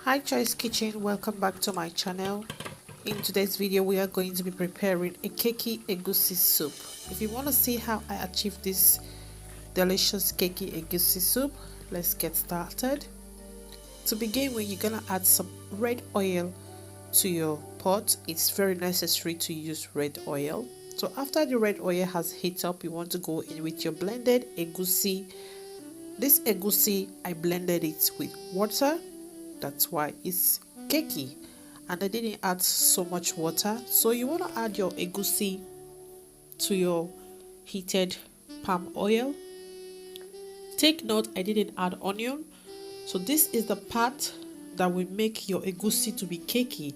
Hi Choice Kitchen, welcome back to my channel. In today's video we are going to be preparing a cakey egusi soup. If you want to see how I achieved this delicious cakey egusi soup, let's get started. To begin with, you're gonna add some red oil to your pot. It's very necessary to use red oil. So after the red oil has heated up, you want to go in with your blended egusi. This egusi, I blended it with water. That's why it's cakey, and I didn't add so much water. So you want to add your egusi to your heated palm oil. Take note, I didn't add onion. So this is the part that will make your egusi to be cakey.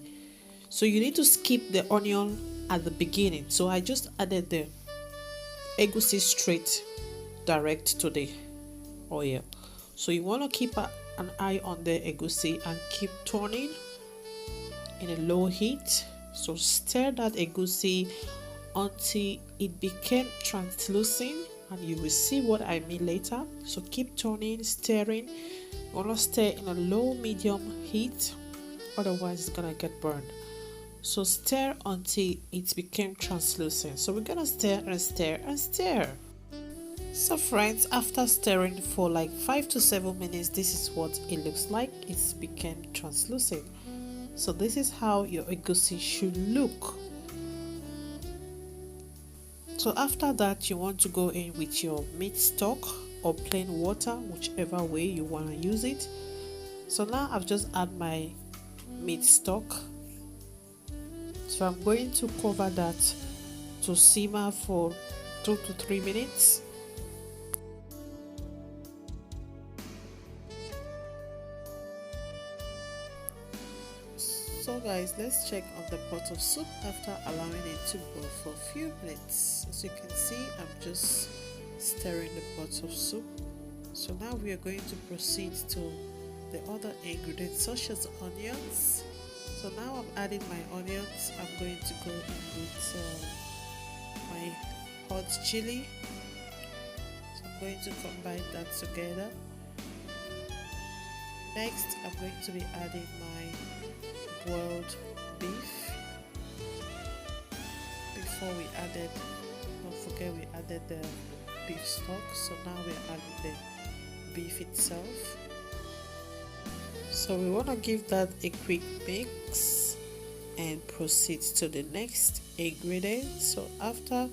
So you need to skip the onion at the beginning. So I just added the egusi straight direct to the oil. So you want to keep an eye on the egusi and keep turning in a low heat. So stir that egusi until it became translucent, and you will see what I mean later. So keep turning, stirring. You want to stir in a low medium heat, otherwise it's gonna get burned. So stir until it became translucent. So we're gonna stir and stir and stir. So friends, after stirring for like 5 to 7 minutes, this is what it looks like. It's become translucent. So this is how your egusi should look. So after that, you want to go in with your meat stock or plain water, whichever way you want to use it. So now I've just added my meat stock. So I'm going to cover that to simmer for 2 to 3 minutes. So guys, let's check on the pot of soup after allowing it to boil for a few minutes. As you can see, I'm just stirring the pot of soup. So now we are going to proceed to the other ingredients such as onions. So now I'm adding my onions. I'm going to go in with my hot chili. So I'm going to combine that together. Next, I'm going to be adding my boiled beef. Before we added, don't forget we added the beef stock. So now we're adding the beef itself. So we want to give that a quick mix and proceed to the next ingredient. So after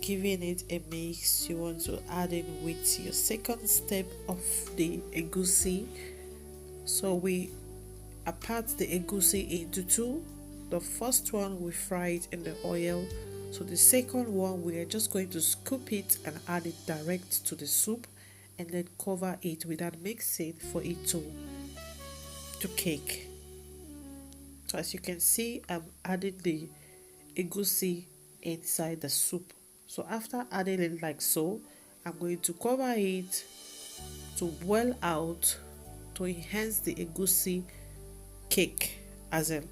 giving it a mix, you want to add in with your second step of the egusi. So we apart the egusi into two. The first one we fry it in the oil. So the second one we are just going to scoop it and add it direct to the soup, and then cover it without mixing for it to cake. So as you can see, I'm adding the egusi inside the soup. So after adding it like so, I'm going to cover it to boil out to enhance the egusi cake as in.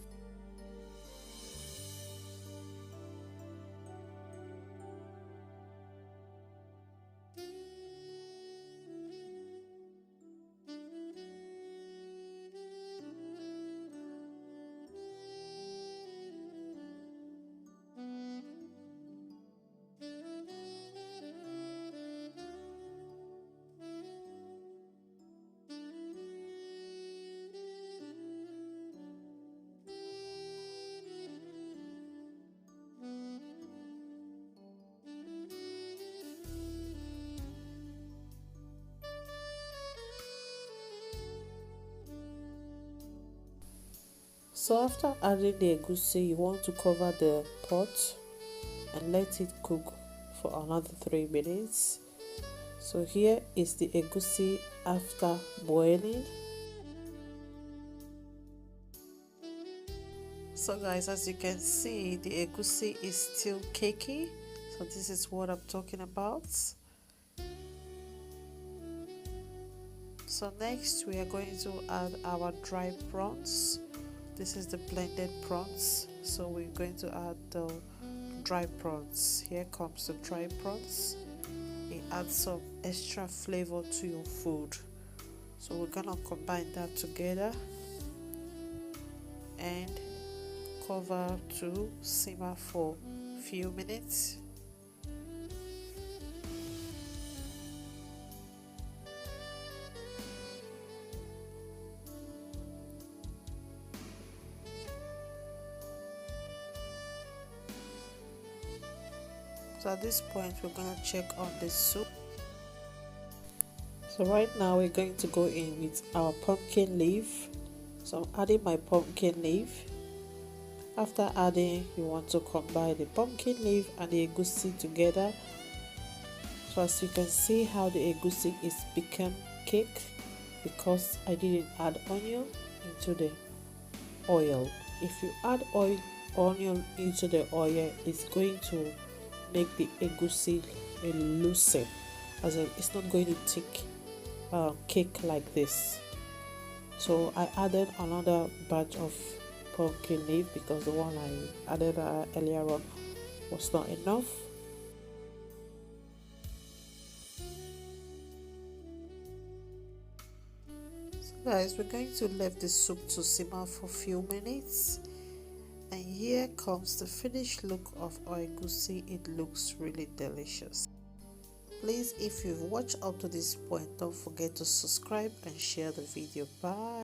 So after adding the egusi, you want to cover the pot and let it cook for another 3 minutes. So here is the egusi after boiling. So guys, as you can see, the egusi is still cakey. So this is what I'm talking about. So next we are going to add our dry prawns. This is the blended prawns. So we're going to add the dry prawns. Here comes the dry prawns. It adds some extra flavor to your food. So we're gonna combine that together. and cover to simmer for a few minutes. So at this point we're going to check on the soup. So right now we're going to go in with our pumpkin leaf. So I'm adding my pumpkin leaf. After adding, you want to combine the pumpkin leaf and the egusi together. So as you can see how the egusi is become cake, because I didn't add onion into the oil. If you add onion into the oil, it's going to make the egusi looser, as in it's not going to take cake like this. So I added another batch of pumpkin leaf because the one I added earlier on was not enough. So guys, we're going to leave the soup to simmer for a few minutes, and here comes the finished look of our egusi. It looks really delicious. Please, if you've watched up to this point, don't forget to subscribe and share the video. Bye.